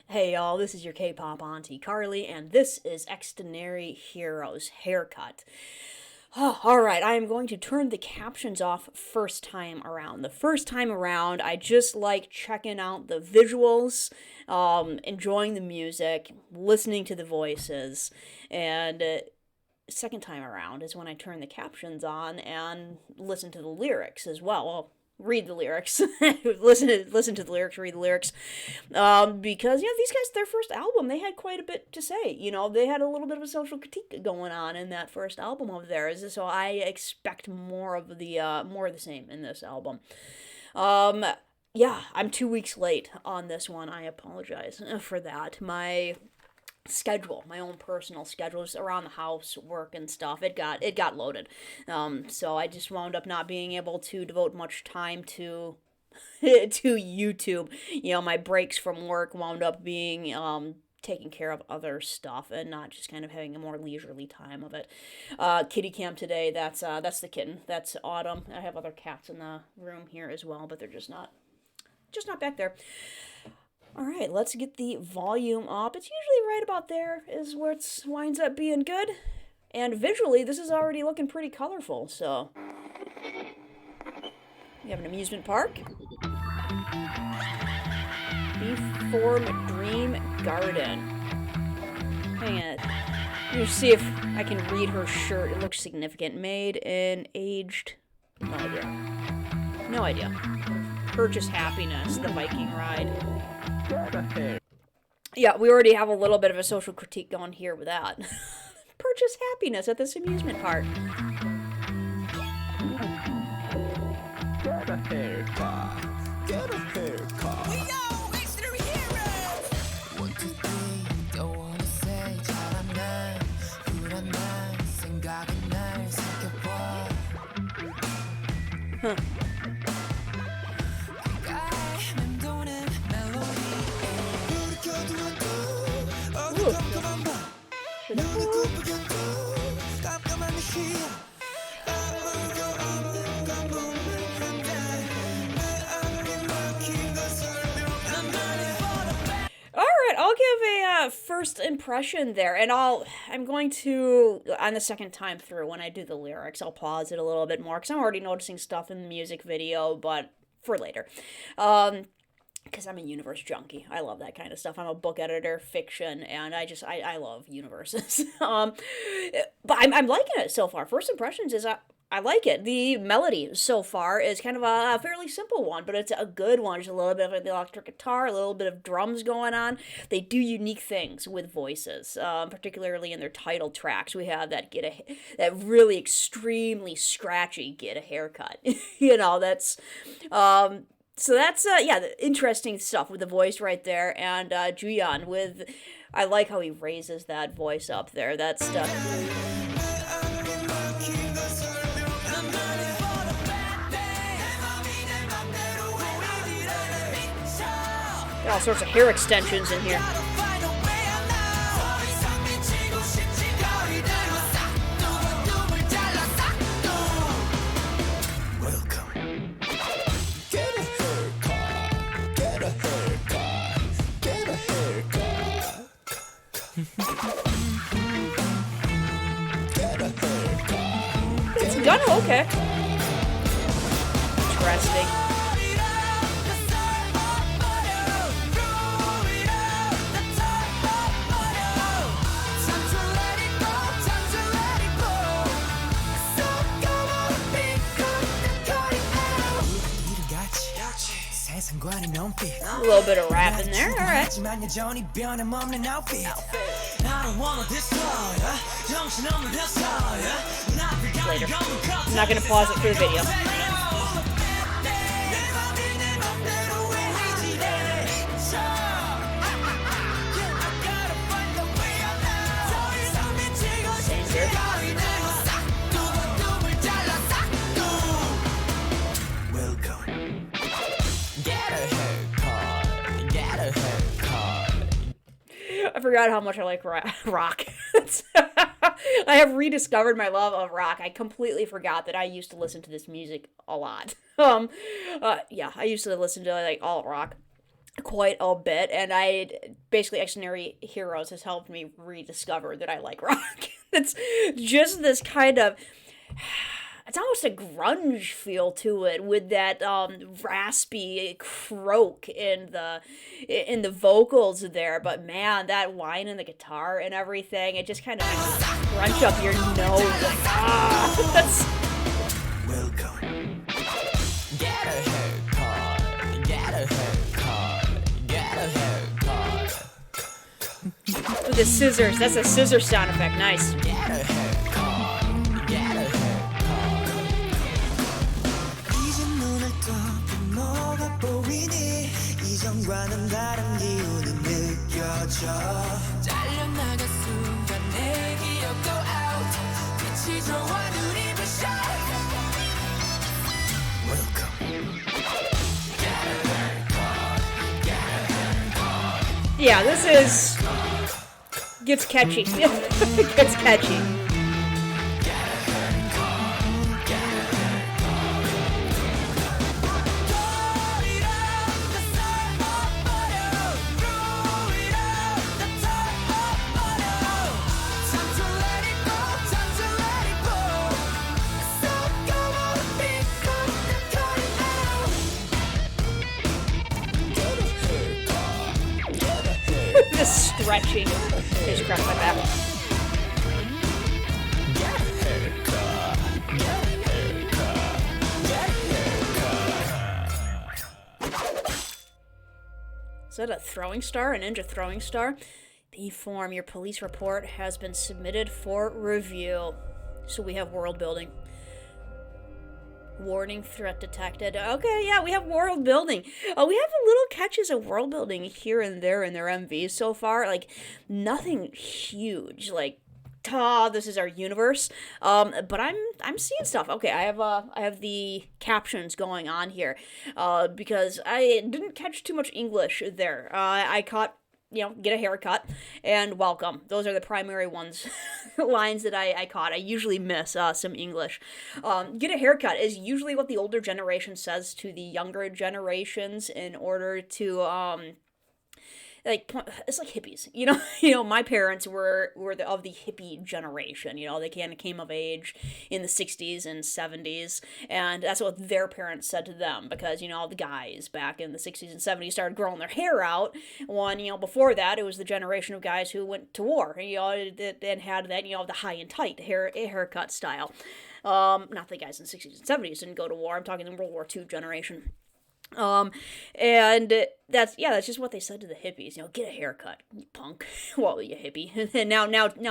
Hey y'all, this is your K-pop auntie Carly, and this is Xdinary Heroes Haircut. Oh, alright, I am going to turn the captions off first time around. The first time around, I just like checking out the visuals, enjoying the music, listening to the voices, and second time around is when I turn the captions on and listen to the lyrics as well read the lyrics, listen to the lyrics, read the lyrics, because these guys, their first album, they had quite a bit to say. They had a little bit of a social critique going on in that first album of theirs, so I expect more of the same in this album. Yeah, I'm 2 weeks late on this one. I apologize for that. My own personal schedule, just around the house, work and stuff, it got loaded. So I just wound up not being able to devote much time to to YouTube. My breaks from work wound up being taking care of other stuff and not just kind of having a more leisurely time of it. Kitty cam today. That's the kitten. That's Autumn. I have other cats in the room here as well, but they're just not back there. All right, let's get the volume up. It's usually right about there is where it winds up being good. And visually, this is already looking pretty colorful, so. We have an amusement park. Beeform Dream Garden. Hang on. Let me see if I can read her shirt. It looks significant. Made and aged. No idea. No idea. Purchase Happiness, the Viking ride. Yeah, we already have a little bit of a social critique going here with that. Purchase happiness at this amusement park. Get a haircut. Get a haircut. We are Xdinary Heroes. 1, 2, 3. Don't wanna say 잘한다. 불안한 생각은 날 삼켜봐. I'll give a first impression there, and I'm going to, on the second time through, when I do the lyrics, I'll pause it a little bit more, because I'm already noticing stuff in the music video, but for later. Because I'm a universe junkie. I love that kind of stuff. I'm a book editor, fiction, and I love universes. But I'm liking it so far. First impressions is I like it. The melody so far is kind of a fairly simple one, but it's a good one. There's a little bit of the electric guitar, a little bit of drums going on. They do unique things with voices, particularly in their title tracks. We have that really extremely scratchy "Get a Haircut." That's. So that's, interesting stuff with the voice right there, and Juyeon I like how he raises that voice up there, that stuff. Got all sorts of hair extensions in here. It's done okay. Interesting. A little bit of rap in there, alright. Later. I'm not gonna pause it for the video. I forgot how much I like rock. I have rediscovered my love of rock. I completely forgot that I used to listen to this music a lot. I used to listen to like alt rock. quite a bit, and I basically Xdinary Heroes has helped me rediscover that I like rock. It's just this kind of, it's almost a grunge feel to it with that raspy croak in the vocals there. But man, that line in the guitar and everything, it just kind of crunch up your nose. That's Welcome. Get a haircut, get a haircut, get a haircut, with the scissors. That's a scissor sound effect. Nice. get a haircut, get a haircut. 이제 눈을 떠 뭐가 보이니 이전과는 다른 기운이 느껴져 잘려나간 순간 내 기억 go out 빛이 좋아 눈이 부셔 Welcome. Yeah, this is gets catchy. Gets catchy. This stretching is crap my back. Is that a throwing star? A ninja throwing star? B-form, your police report has been submitted for review. So we have world building. Warning, threat detected. Okay, yeah, we have world building. We have little catches of world building here and there in their MVs so far. Like, nothing huge. Like, this is our universe. But I'm seeing stuff. Okay, I have the captions going on here. Because I didn't catch too much English there. I caught, get a haircut and welcome. Those are the primary ones, lines that I caught. I usually miss some English. Get a haircut is usually what the older generation says to the younger generations in order to, it's like hippies, my parents were of the hippie generation, they kind of came of age in the 60s and 70s, and that's what their parents said to them, because, the guys back in the 60s and 70s started growing their hair out, when, before that, it was the generation of guys who went to war, and had that, the high and tight haircut style. Not the guys in the 60s and 70s didn't go to war, I'm talking the World War II generation. And that's just what they said to the hippies, get a haircut, you punk. Well, you hippie. And now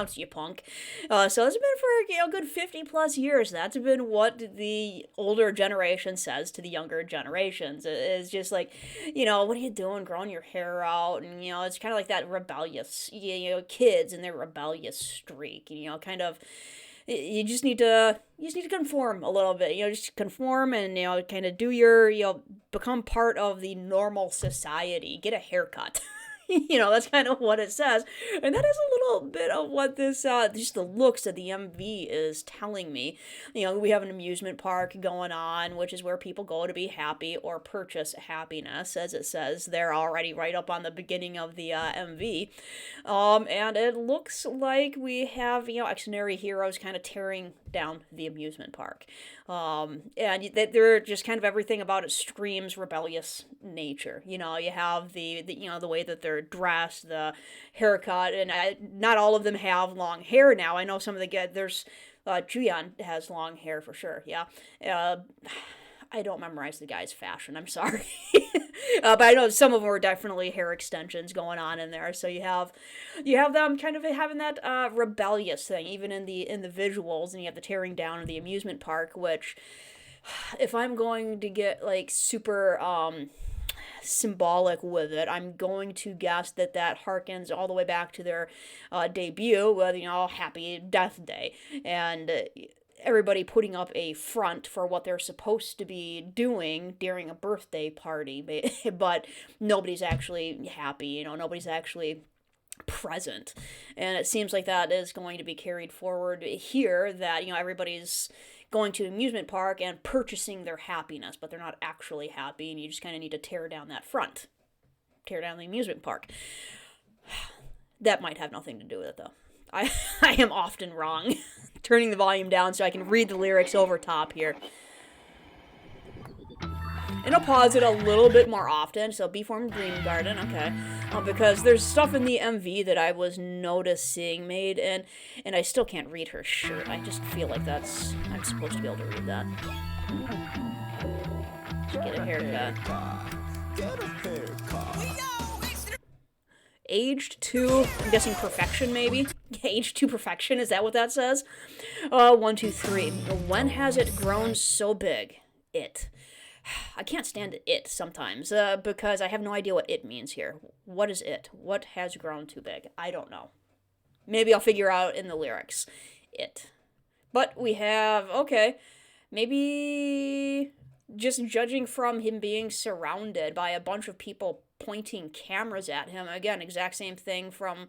it's you punk. So it's been for, a good 50 plus years. That's been what the older generation says to the younger generations. It's just like, what are you doing growing your hair out? And, it's kind of like that rebellious, kids and their rebellious streak, kind of. You just need to conform a little bit, just conform and, kind of do your, become part of the normal society, get a haircut. That's kind of what it says. And that is a little bit of what this, just the looks of the MV is telling me. We have an amusement park going on, which is where people go to be happy or purchase happiness, as it says there already right up on the beginning of the MV. And it looks like we have, Xdinary heroes kind of tearing down the amusement park. And they're just kind of everything about it screams rebellious nature. You have the way that they're dressed, the haircut, and not all of them have long hair now. I know some of the guys, there's Juyan has long hair for sure, yeah. I don't memorize the guy's fashion, I'm sorry. But I know some of them were definitely hair extensions going on in there. So you have them kind of having that rebellious thing, even in the visuals, and you have the tearing down of the amusement park, which, if I'm going to get like super symbolic with it, I'm going to guess that harkens all the way back to their debut with, Happy Death Day, and everybody putting up a front for what they're supposed to be doing during a birthday party, but nobody's actually happy, nobody's actually present. And it seems like that is going to be carried forward here, that, everybody's going to an amusement park and purchasing their happiness, but they're not actually happy, and you just kind of need to tear down that front. tear down the amusement park. That might have nothing to do with it, though. I am often wrong. Turning the volume down so I can read the lyrics over top here. And I'll pause it a little bit more often, so Bee Form Green Garden, okay. Because there's stuff in the MV that I was noticing made, and I still can't read her shirt. I just feel like I'm supposed to be able to read that. Just get a haircut. Aged to, I'm guessing perfection, maybe? Aged to perfection, is that what that says? 1, 2, 3. When has it grown so big? It. I can't stand it sometimes, because I have no idea what it means here. What is it? What has grown too big? I don't know. Maybe I'll figure out in the lyrics. It. But we have, okay, maybe just judging from him being surrounded by a bunch of people pointing cameras at him. Again, exact same thing from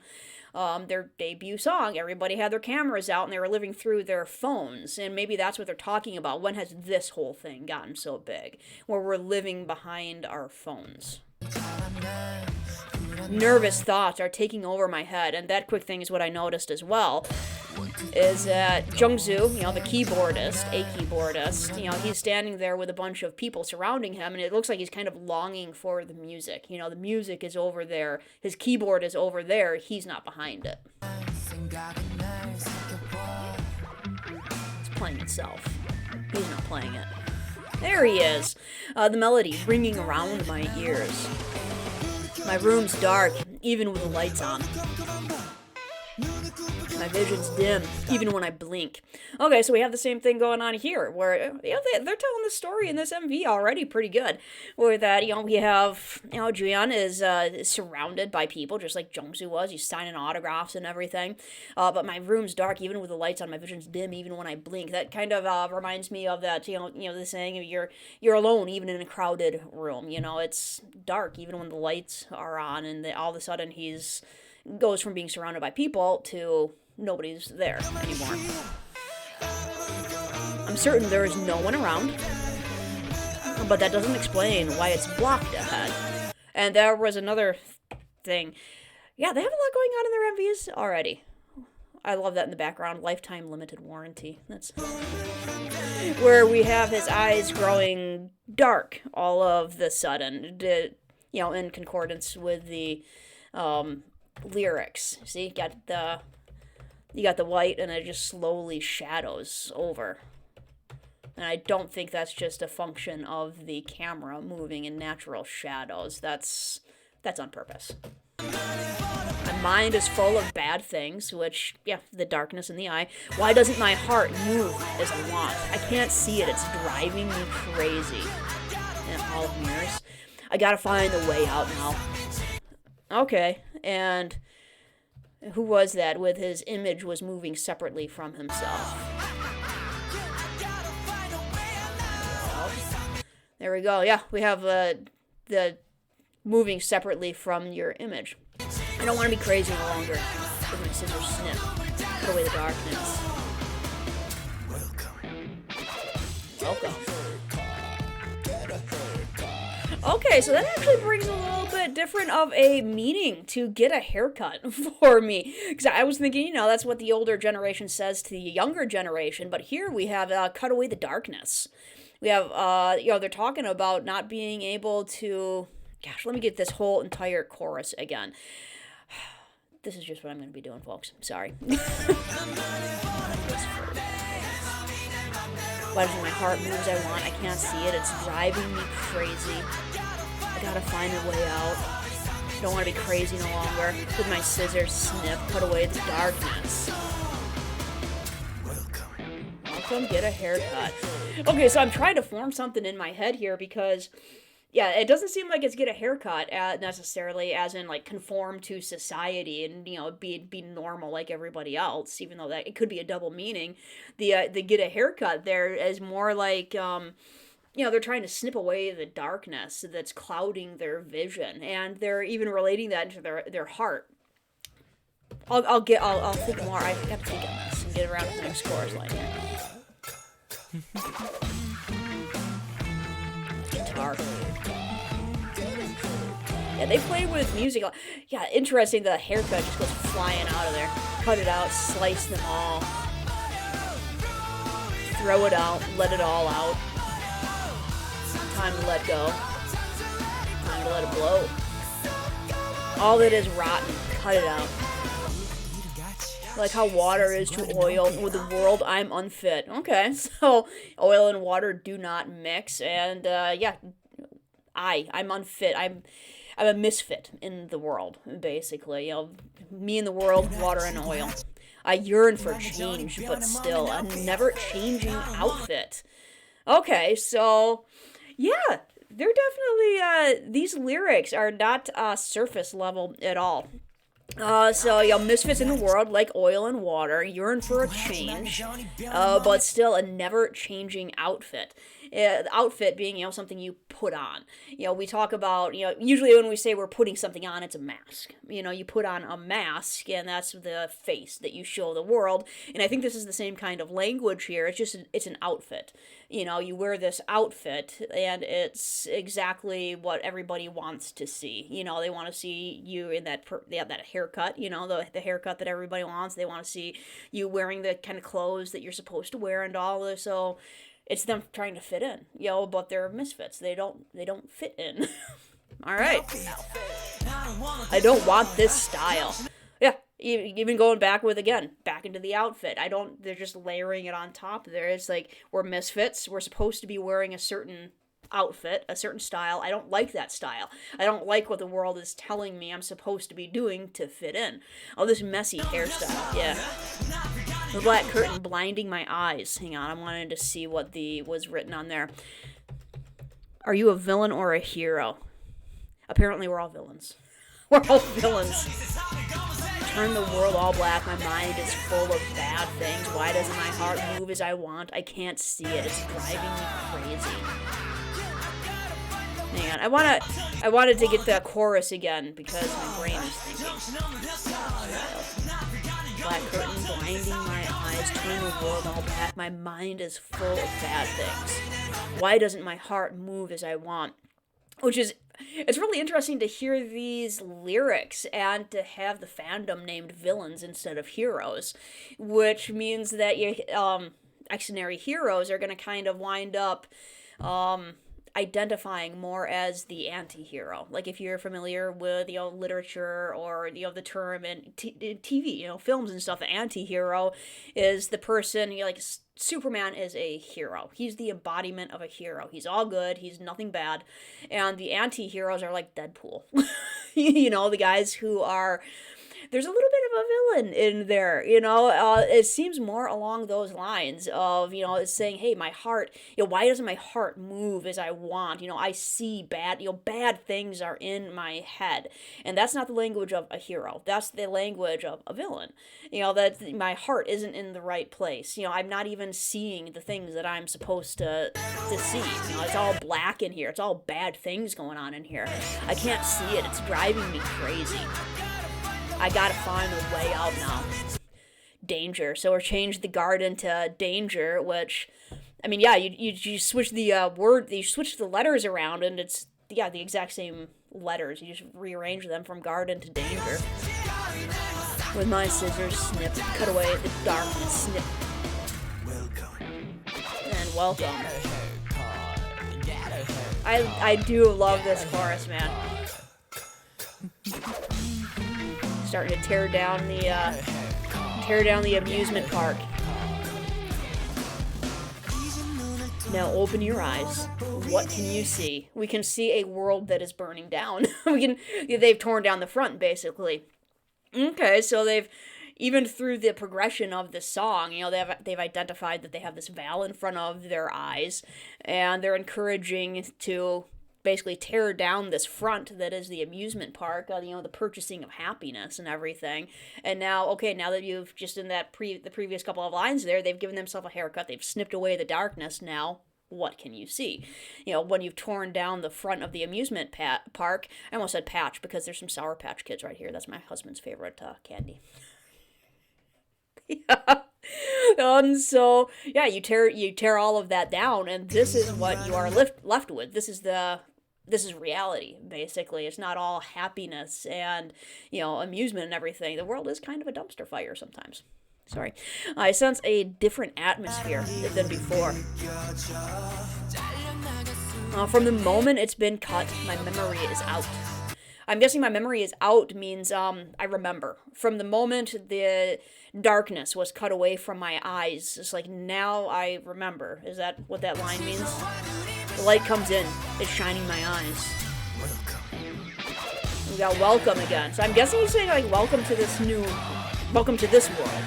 their debut song. Everybody had their cameras out and they were living through their phones. And maybe that's what they're talking about. When has this whole thing gotten so big? Where we're living behind our phones. Nervous thoughts are taking over my head. And that quick thing is what I noticed as well. Is that Jungsu, the keyboardist, he's standing there with a bunch of people surrounding him, and it looks like he's kind of longing for the music. The music is over there, his keyboard is over there, he's not behind it. It's playing itself. He's not playing it. There he is. The melody ringing around my ears. My room's dark, even with the lights on. My vision's dim, even when I blink. Okay, so we have the same thing going on here, where they're telling the story in this MV already pretty good. Where that we have Juyeon is surrounded by people, just like Jungsu was. He's signing autographs and everything. But my room's dark, even with the lights on. My vision's dim, even when I blink. That kind of reminds me of that the saying of you're alone, even in a crowded room. It's dark, even when the lights are on, and all of a sudden he's goes from being surrounded by people to nobody's there anymore. I'm certain there is no one around, but that doesn't explain why it's blocked ahead. And there was another thing. Yeah, they have a lot going on in their MVs already. I love that in the background. Lifetime limited warranty. That's where we have his eyes growing dark all of the sudden, in concordance with the lyrics. See, you got the white, and it just slowly shadows over. And I don't think that's just a function of the camera moving in natural shadows. That's on purpose. My mind is full of bad things, which, the darkness in the eye. Why doesn't my heart move as I want? I can't see it. It's driving me crazy. And all of mirrors. I gotta find a way out now. Okay, and who was that with his image was moving separately from himself? Well, there we go. Yeah, we have the moving separately from your image. I don't want to be crazy no longer. With my scissors snip. Put away the darkness. Welcome. Okay, so that actually brings a little bit different of a meaning to get a haircut for me. Because I was thinking, that's what the older generation says to the younger generation. But here we have cut away the darkness. We have, they're talking about not being able to... Gosh, let me get this whole entire chorus again. This is just what I'm going to be doing, folks. Sorry. Why doesn't my heart move as I want? I can't see it. It's driving me crazy. I gotta find a way out. Don't want to be crazy no longer. With my scissors snip, cut away the darkness. Welcome, get a haircut. Okay, so I'm trying to form something in my head here because, it doesn't seem like it's get a haircut necessarily as in like conform to society and be normal like everybody else, even though that it could be a double meaning. The get a haircut there is more like they're trying to snip away the darkness that's clouding their vision, and they're even relating that to their heart. I'll think more. I have to think on this and get around to the next chorus line here. Guitar. Yeah, they played with music. Yeah, interesting. The haircut just goes flying out of there. Cut it out, slice them all, throw it out, let it all out. Time to let go. Time to let it blow. All that is rotten, cut it out. Like how water is to oil. With the world, I'm unfit. Okay, so oil and water do not mix, and yeah, I'm unfit. I'm a misfit in the world, basically. You know, me in the world, water and oil. I yearn for change, but still, a never-changing outfit. Okay, so yeah, they're definitely these lyrics are not surface level at all. So, you know, misfits in the world like oil and water, yearn for a change, but still a never-changing outfit. The outfit being, you know, something you put on. You know, we talk about, you know, usually when we say we're putting something on, it's a mask. You know, you put on a mask, and that's the face that you show the world. And I think this is the same kind of language here. It's just, it's an outfit. You know, you wear this outfit, and it's exactly what everybody wants to see. You know, they want to see you in that haircut, you know, the haircut that everybody wants. They want to see you wearing the kind of clothes that you're supposed to wear and all this. So it's them trying to fit in, you know, but they're misfits. They don't fit in. All right. I don't want this style. Yeah, even going back into the outfit. They're just layering it on top there. It's like, we're misfits. We're supposed to be wearing a certain outfit, a certain style. I don't like that style. I don't like what the world is telling me I'm supposed to be doing to fit in. Oh, this messy hairstyle, yeah. The black curtain blinding my eyes. Hang on, I wanted to see what was written on there. Are you a villain or a hero? Apparently we're all villains. We're all villains. Turn the world all black. My mind is full of bad things. Why doesn't my heart move as I want? I can't see it. It's driving me crazy. Hang on. I wanted to get the chorus again because my brain is thinking. Black curtain blinding my eyes, turn the world all black. My mind is full of bad things. Why doesn't my heart move as I want? It's really interesting to hear these lyrics and to have the fandom named villains instead of heroes, which means that Xdinary heroes are going to kind of wind up identifying more as the anti-hero. Like, if you're familiar with, you know, literature or, you know, the term in TV, you know, films and stuff, the anti-hero is the person, you know, like Superman is a hero. He's the embodiment of a hero. He's all good. He's nothing bad. And the anti-heroes are like Deadpool. You know, the guys who are... There's a little bit of a villain in there, you know. It seems more along those lines of, you know, it's saying, hey, my heart, you know, why doesn't my heart move as I want? You know, I see bad things are in my head. And that's not the language of a hero. That's the language of a villain. You know, that my heart isn't in the right place. You know, I'm not even seeing the things that I'm supposed to see. You know, it's all black in here. It's all bad things going on in here. I can't see it. It's driving me crazy. I gotta find a way out now. Danger. So we're changed the garden to danger, which, I mean, yeah, you switch the you switch the letters around, and it's, yeah, the exact same letters. You just rearrange them from garden to danger. With my scissors, snip, cut away the darkness, snip. Welcome. And welcome. I do love this chorus, man. Starting to tear down the amusement park. Now open your eyes. What can you see? We can see a world that is burning down. They've torn down the front, basically. Okay, so they've, even through the progression of the song, you know, they've identified that they have this veil in front of their eyes, and they're encouraging to basically tear down this front that is the amusement park, you know, the purchasing of happiness and everything. And now, okay, now that you've just in that the previous couple of lines there, they've given themselves a haircut, they've snipped away the darkness. Now, what can you see? You know, when you've torn down the front of the amusement park, I almost said patch because there's some Sour Patch Kids right here. That's my husband's favorite candy. Yeah. And so, yeah, you tear all of that down, and this is what you are left with. This is the this is reality, basically. It's not all happiness and, amusement and everything. The world is kind of a dumpster fire sometimes. Sorry. I sense a different atmosphere than before. From the moment it's been cut, my memory is out. I'm guessing my memory is out means I remember. From the moment the darkness was cut away from my eyes, it's like, now I remember. Is that what that line means? The light comes in, it's shining my eyes. We got welcome again. So I'm guessing he's saying, like, welcome to this world.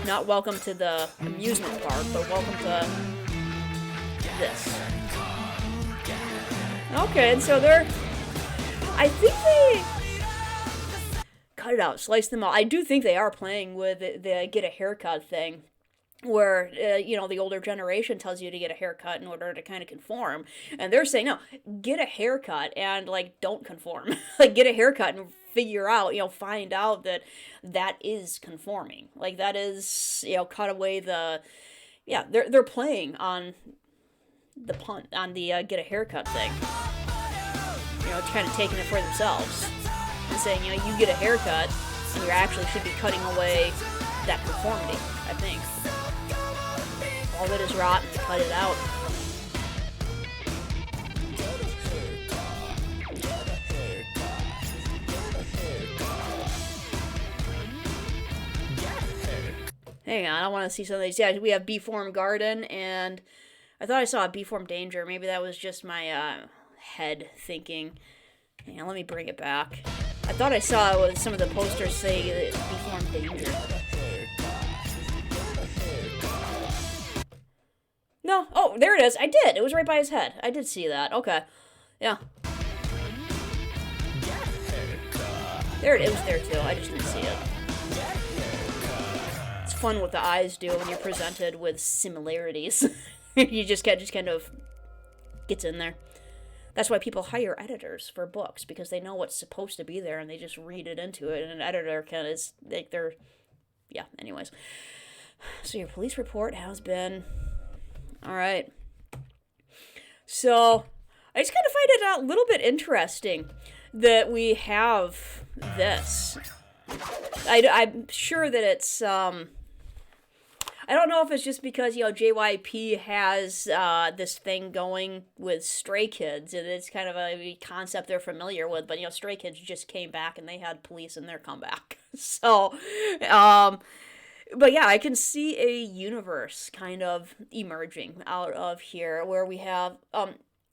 Not welcome to the amusement park, but welcome to this. Okay, and so I think they cut it out, slice them out. I do think they are playing with the get a haircut thing, where, the older generation tells you to get a haircut in order to kind of conform. And they're saying, no, get a haircut and, like, don't conform. Like, get a haircut and figure out, find out that is conforming. Like, that is, cut away they're playing on the punt, on the get a haircut thing. Kind of taking it for themselves. And saying, you get a haircut, and you actually should be cutting away that conformity, I think. All that is rotten, cut it out. Hang on, I want to see some of these. Yeah, we have B-Form Garden, and I thought I saw a B-Form Danger. Maybe that was just my head thinking. Hang on, let me bring it back. I thought I saw some of the posters say B-Form Danger. No. Oh, there it is. I did. It was right by his head. I did see that. Okay. Yeah. There it is. It was there too. I just didn't see it. It's fun what the eyes do when you're presented with similarities. You just kind of gets in there. That's why people hire editors for books, because they know what's supposed to be there and they just read it into it. And an editor anyways. So your police report has been... All right. So I just kind of find it a little bit interesting that we have this. I'm sure that it's... I don't know if it's just because, JYP has this thing going with Stray Kids, and it's kind of a concept they're familiar with, but, Stray Kids just came back and they had police in their comeback. So, but yeah, I can see a universe kind of emerging out of here where we have,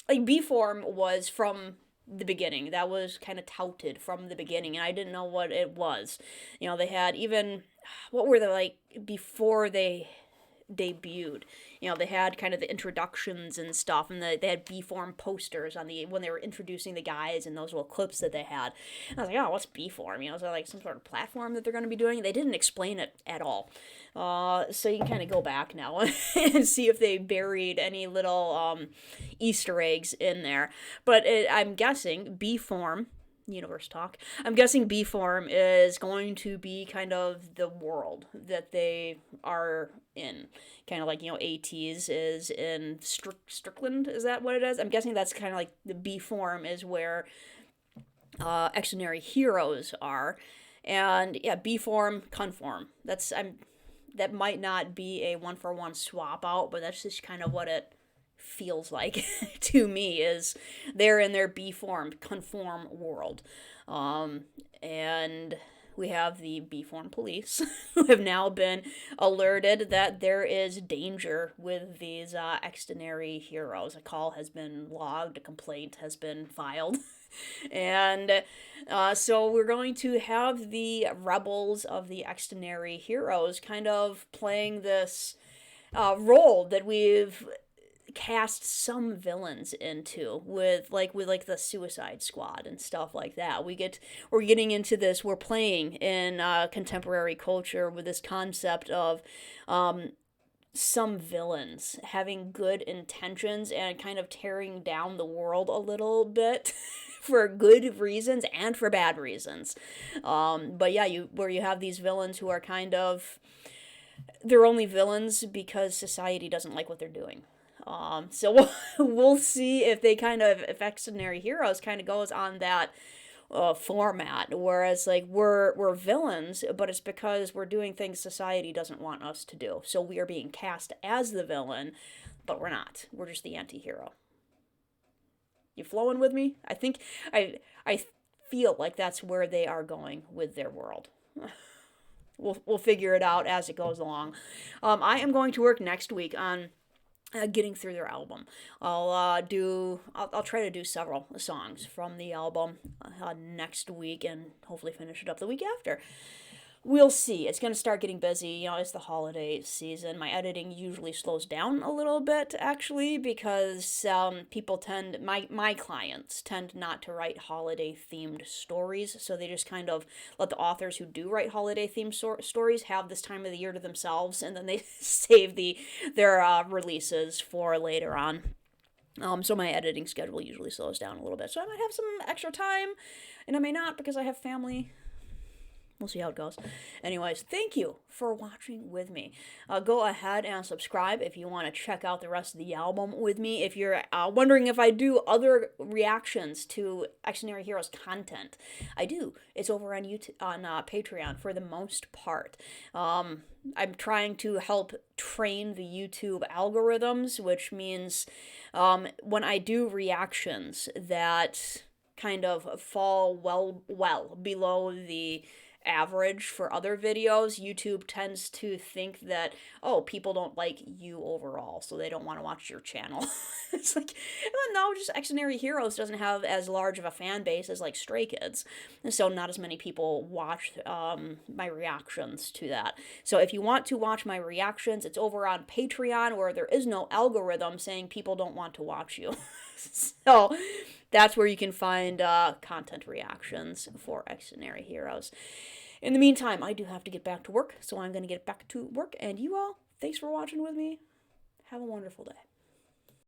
like, B-Form was from the beginning. That was kind of touted from the beginning, and I didn't know what it was. They had even... What were they like before they debuted? They had kind of the introductions and stuff, and they had B-Form posters on when they were introducing the guys and those little clips that they had. And I was like, oh, what's B-Form? Is that like some sort of platform that they're going to be doing? They didn't explain it at all. So you can kind of go back now and see if they buried any little Easter eggs in there. But I'm guessing B-Form... Universe talk. I'm guessing B-Form is going to be kind of the world that they are in. Kind of like, ATEEZ is in Strickland. Is that what it is? I'm guessing that's kind of like the B-Form is where Xdinary heroes are. And yeah, B-Form, conform. That might not be a one-for-one swap out, but that's just kind of what it feels like to me, is they're in their B-Form conform world. And we have the B-Form police who have now been alerted that there is danger with these Xdinary heroes. A call has been logged, a complaint has been filed. And so we're going to have the rebels of the Xdinary heroes kind of playing this role that we've cast some villains into with the Suicide Squad and stuff like that. We're getting into this. We're playing in contemporary culture with this concept of some villains having good intentions and kind of tearing down the world a little bit for good reasons and for bad reasons. But yeah, where you have these villains who are kind of, they're only villains because society doesn't like what they're doing. So we'll see if if Xdinary Heroes kind of goes on that format, whereas like we're villains, but it's because we're doing things society doesn't want us to do. So we are being cast as the villain, but we're not. We're just the anti-hero. You flowing with me? I think I feel like that's where they are going with their world. We'll figure it out as it goes along. I am going to work next week on getting through their album. I'll try to do several songs from the album next week and hopefully finish it up the week after. We'll see. It's going to start getting busy. You know, it's the holiday season. My editing usually slows down a little bit, actually, because people my clients tend not to write holiday-themed stories, so they just kind of let the authors who do write holiday-themed stories have this time of the year to themselves, and then they save their releases for later on. So my editing schedule usually slows down a little bit. So I might have some extra time, and I may not because I have family. We'll see how it goes. Anyways, thank you for watching with me. Go ahead and subscribe if you want to check out the rest of the album with me. If you're wondering if I do other reactions to Xdinary Heroes content, I do. It's over on YouTube, on Patreon for the most part. I'm trying to help train the YouTube algorithms, which means when I do reactions that kind of fall well below the average for other videos, YouTube tends to think that, oh, people don't like you overall, so they don't want to watch your channel. It's like, well, no, just Xdinary Heroes doesn't have as large of a fan base as like Stray Kids, and so not as many people watch my reactions to that. So if you want to watch my reactions, it's over on Patreon, where there is no algorithm saying people don't want to watch you. So that's where you can find content reactions for Xdinary Heroes. In the meantime, I do have to get back to work, so I'm going to get back to work. And you all, thanks for watching with me. Have a wonderful day.